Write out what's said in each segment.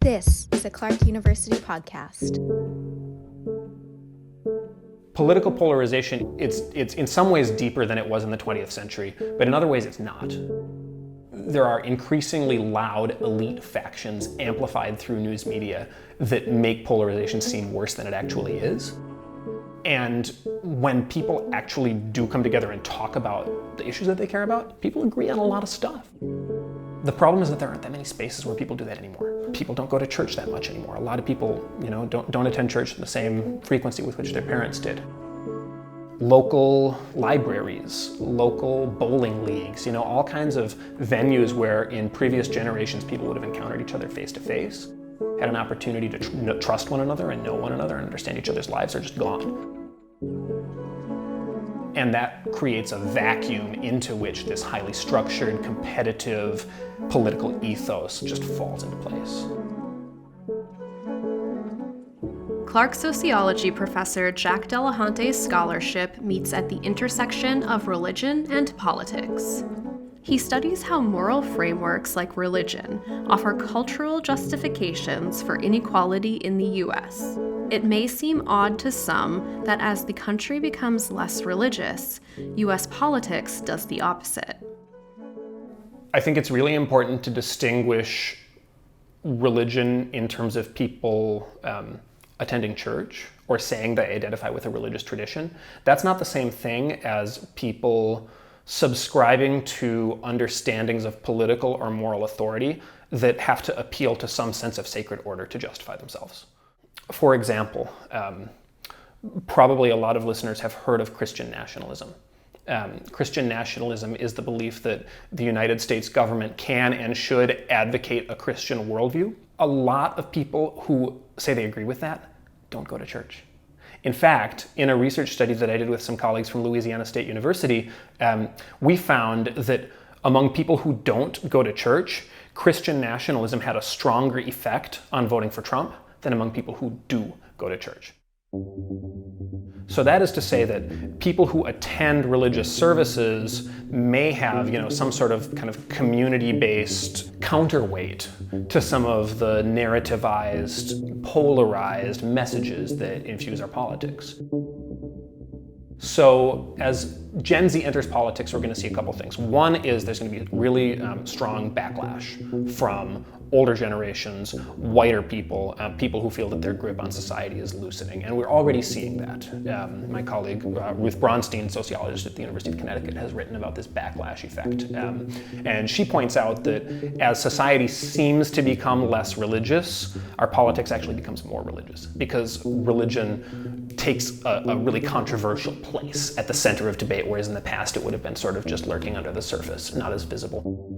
This is a Clark University podcast. Political polarization, it's in some ways deeper than it was in the 20th century, but in other ways it's not. There are increasingly loud elite factions amplified through news media that make polarization seem worse than it actually is. And when people actually do come together and talk about the issues that they care about, people agree on a lot of stuff. The problem is that there aren't that many spaces where people do that anymore. People don't go to church that much anymore. A lot of people, don't attend church at the same frequency with which their parents did. Local libraries, local bowling leagues, all kinds of venues where in previous generations people would have encountered each other face to face, had an opportunity to trust one another and know one another and understand each other's lives, are just gone. And that creates a vacuum into which this highly structured, competitive, political ethos just falls into place. Clark sociology professor Jack Delehanty's scholarship meets at the intersection of religion and politics. He studies how moral frameworks like religion offer cultural justifications for inequality in the U.S. It may seem odd to some that as the country becomes less religious, U.S. politics does the opposite. I think it's really important to distinguish religion in terms of people attending church or saying they identify with a religious tradition. That's not the same thing as people subscribing to understandings of political or moral authority that have to appeal to some sense of sacred order to justify themselves. For example, probably a lot of listeners have heard of Christian nationalism. Christian nationalism is the belief that the United States government can and should advocate a Christian worldview. A lot of people who say they agree with that don't go to church. In fact, in a research study that I did with some colleagues from Louisiana State University, we found that among people who don't go to church, Christian nationalism had a stronger effect on voting for Trump than among people who do go to church. So that is to say that people who attend religious services may have, some sort of kind of community-based counterweight to some of the narrativized, polarized messages that infuse our politics. So as Gen Z enters politics, we're going to see a couple things. One is there's going to be really strong backlash from older generations, whiter people, people who feel that their grip on society is loosening. And we're already seeing that. My colleague, Ruth Braunstein, sociologist at the University of Connecticut, has written about this backlash effect. And she points out that as society seems to become less religious, our politics actually becomes more religious, because religion takes a really controversial place at the center of debate, whereas in the past it would have been sort of just lurking under the surface, not as visible.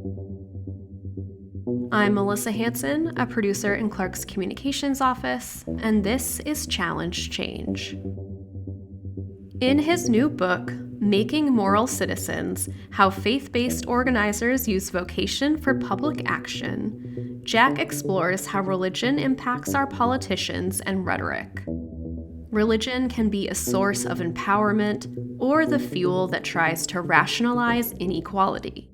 I'm Melissa Hanson, a producer in Clark's communications office, and this is Challenge Change. In his new book, Making Moral Citizens: How Faith-Based Organizers Use Vocation for Public Action, Jack explores how religion impacts our politicians and rhetoric. Religion can be a source of empowerment or the fuel that tries to rationalize inequality.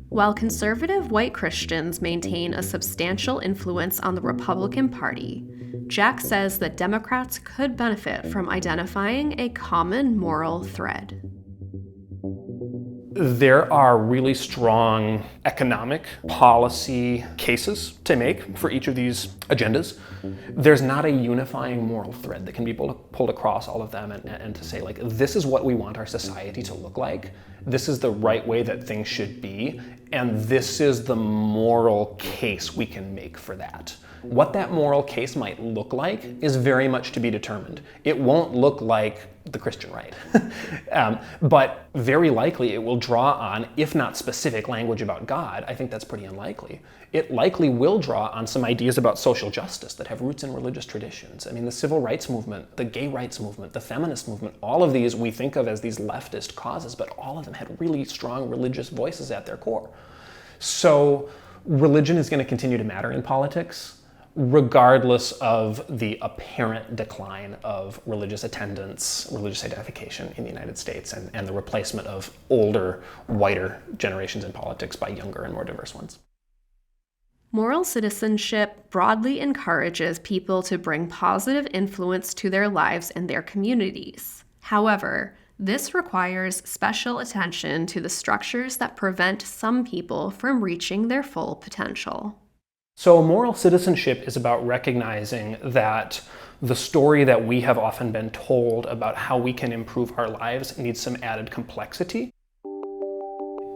While conservative white Christians maintain a substantial influence on the Republican Party, Jack says that Democrats could benefit from identifying a common moral thread. There are really strong economic policy cases to make for each of these agendas. There's not a unifying moral thread that can be pulled across all of them and to say, this is what we want our society to look like. This is the right way that things should be. And this is the moral case we can make for that. What that moral case might look like is very much to be determined. It won't look like the Christian right. But very likely it will draw on, if not specific language about God, I think that's pretty unlikely. It likely will draw on some ideas about social justice that have roots in religious traditions. I mean, the civil rights movement, the gay rights movement, the feminist movement, all of these we think of as these leftist causes, but all of them had really strong religious voices at their core. So religion is going to continue to matter in politics, regardless of the apparent decline of religious attendance, religious identification in the United States, and the replacement of older, whiter generations in politics by younger and more diverse ones. Moral citizenship broadly encourages people to bring positive influence to their lives and their communities. However, this requires special attention to the structures that prevent some people from reaching their full potential. So moral citizenship is about recognizing that the story that we have often been told about how we can improve our lives needs some added complexity,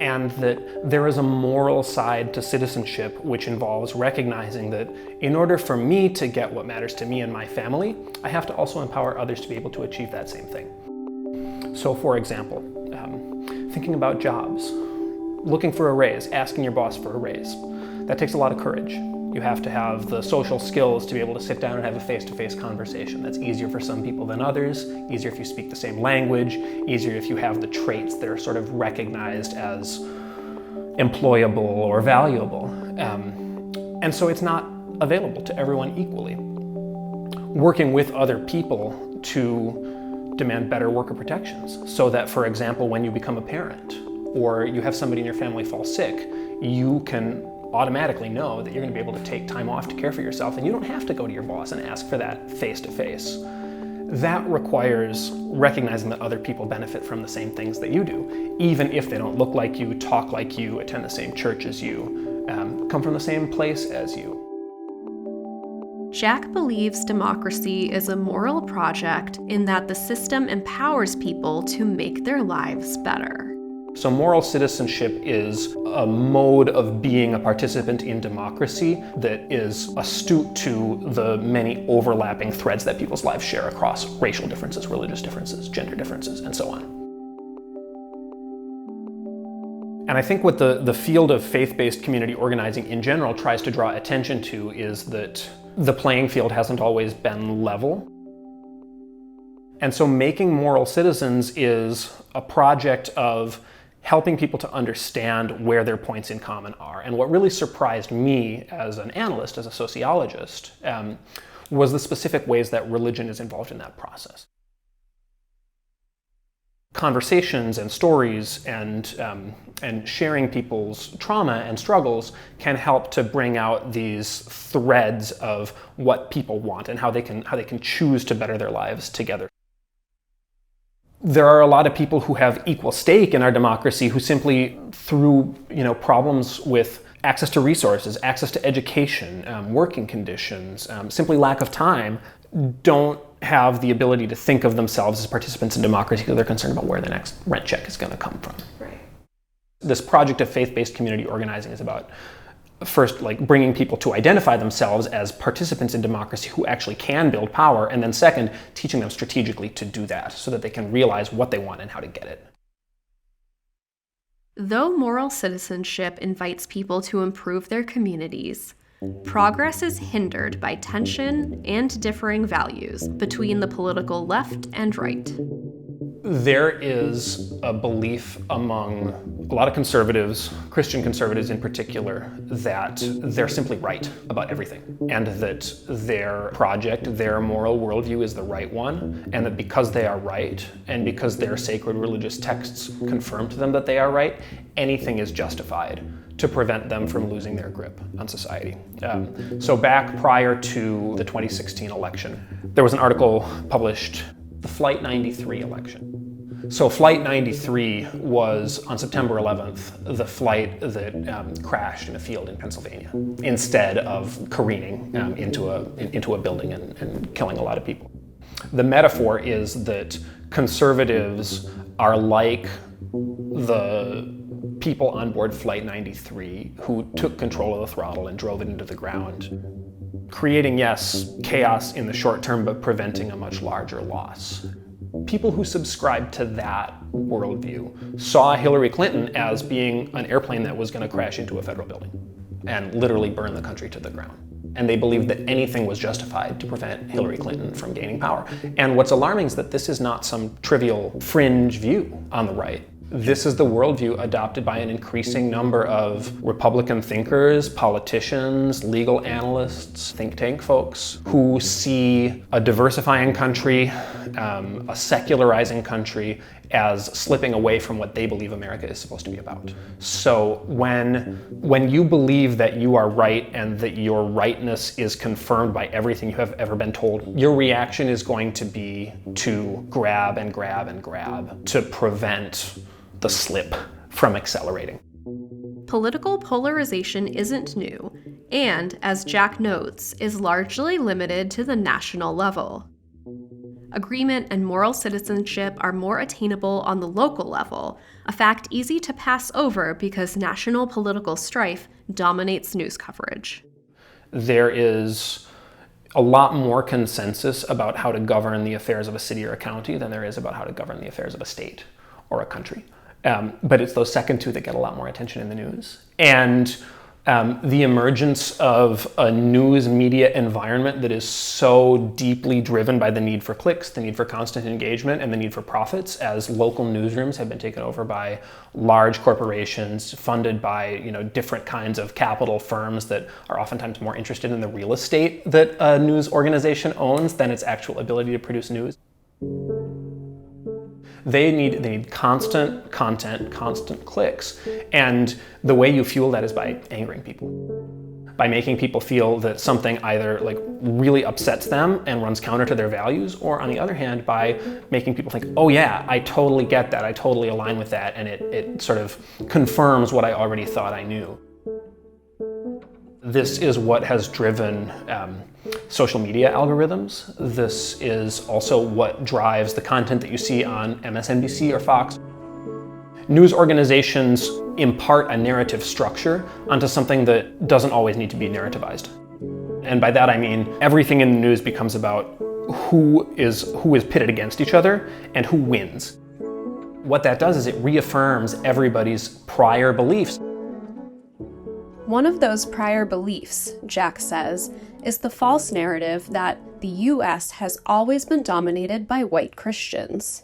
and that there is a moral side to citizenship which involves recognizing that in order for me to get what matters to me and my family, I have to also empower others to be able to achieve that same thing. So for example, thinking about jobs, looking for a raise, asking your boss for a raise, that takes a lot of courage. You have to have the social skills to be able to sit down and have a face-to-face conversation. That's easier for some people than others, easier if you speak the same language, easier if you have the traits that are sort of recognized as employable or valuable. And so it's not available to everyone equally. Working with other people to demand better worker protections so that, for example, when you become a parent or you have somebody in your family fall sick, you can automatically know that you're going to be able to take time off to care for yourself, and you don't have to go to your boss and ask for that face-to-face. That requires recognizing that other people benefit from the same things that you do, even if they don't look like you, talk like you, attend the same church as you, come from the same place as you. Jack believes democracy is a moral project in that the system empowers people to make their lives better. So moral citizenship is a mode of being a participant in democracy that is astute to the many overlapping threads that people's lives share across racial differences, religious differences, gender differences, and so on. And I think what the field of faith-based community organizing in general tries to draw attention to is that the playing field hasn't always been level. And so making moral citizens is a project of helping people to understand where their points in common are. And what really surprised me as an analyst, as a sociologist, was the specific ways that religion is involved in that process. Conversations and stories and sharing people's trauma and struggles can help to bring out these threads of what people want and how they can choose to better their lives together. There are a lot of people who have equal stake in our democracy who simply, through problems with access to resources, access to education, working conditions, simply lack of time, don't have the ability to think of themselves as participants in democracy because they're concerned about where the next rent check is going to come from. Right. This project of faith-based community organizing is about first, bringing people to identify themselves as participants in democracy who actually can build power, and then second, teaching them strategically to do that so that they can realize what they want and how to get it. Though moral citizenship invites people to improve their communities, progress is hindered by tension and differing values between the political left and right. There is a belief among a lot of conservatives, Christian conservatives in particular, that they're simply right about everything, and that their project, their moral worldview is the right one, and that because they are right, and because their sacred religious texts confirm to them that they are right, anything is justified to prevent them from losing their grip on society. So back prior to the 2016 election, there was an article published, the Flight 93 election. So Flight 93 was, on September 11th, the flight that crashed in a field in Pennsylvania, instead of careening into a building and killing a lot of people. The metaphor is that conservatives are like the people on board Flight 93 who took control of the throttle and drove it into the ground, creating, yes, chaos in the short term, but preventing a much larger loss. People who subscribed to that worldview saw Hillary Clinton as being an airplane that was going to crash into a federal building and literally burn the country to the ground. And they believed that anything was justified to prevent Hillary Clinton from gaining power. And what's alarming is that this is not some trivial fringe view on the right. This is the worldview adopted by an increasing number of Republican thinkers, politicians, legal analysts, think tank folks who see a diversifying country, a secularizing country as slipping away from what they believe America is supposed to be about. So when you believe that you are right and that your rightness is confirmed by everything you have ever been told, your reaction is going to be to grab and grab and grab to prevent the slip from accelerating. Political polarization isn't new, and, as Jack notes, is largely limited to the national level. Agreement and moral citizenship are more attainable on the local level, a fact easy to pass over because national political strife dominates news coverage. There is a lot more consensus about how to govern the affairs of a city or a county than there is about how to govern the affairs of a state or a country. But it's those second two that get a lot more attention in the news. And the emergence of a news media environment that is so deeply driven by the need for clicks, the need for constant engagement, and the need for profits, as local newsrooms have been taken over by large corporations funded by different kinds of capital firms that are oftentimes more interested in the real estate that a news organization owns than its actual ability to produce news. They need constant content, constant clicks. And the way you fuel that is by angering people. By making people feel that something either really upsets them and runs counter to their values, or on the other hand, by making people think, oh yeah, I totally get that, I totally align with that, and it sort of confirms what I already thought I knew. This is what has driven social media algorithms. This is also what drives the content that you see on MSNBC or Fox. News organizations impart a narrative structure onto something that doesn't always need to be narrativized. And by that I mean everything in the news becomes about who is pitted against each other and who wins. What that does is it reaffirms everybody's prior beliefs. One of those prior beliefs, Jack says, is the false narrative that the U.S. has always been dominated by white Christians.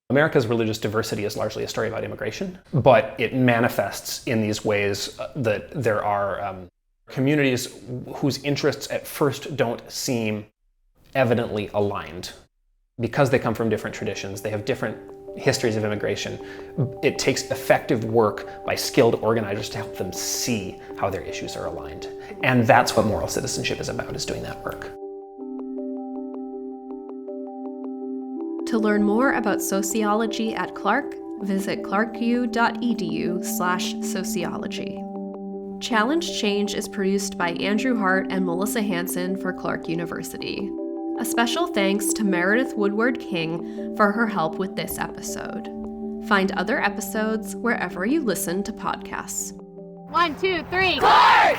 America's religious diversity is largely a story about immigration, but it manifests in these ways that there are communities whose interests at first don't seem evidently aligned. Because they come from different traditions, they have different histories of immigration. It takes effective work by skilled organizers to help them see how their issues are aligned. And that's what moral citizenship is about, is doing that work. To learn more about sociology at Clark, visit clarku.edu/sociology. Challenge Change is produced by Andrew Hart and Melissa Hansen for Clark University. A special thanks to Meredith Woodward-King for her help with this episode. Find other episodes wherever you listen to podcasts. 1, 2, 3, Clark!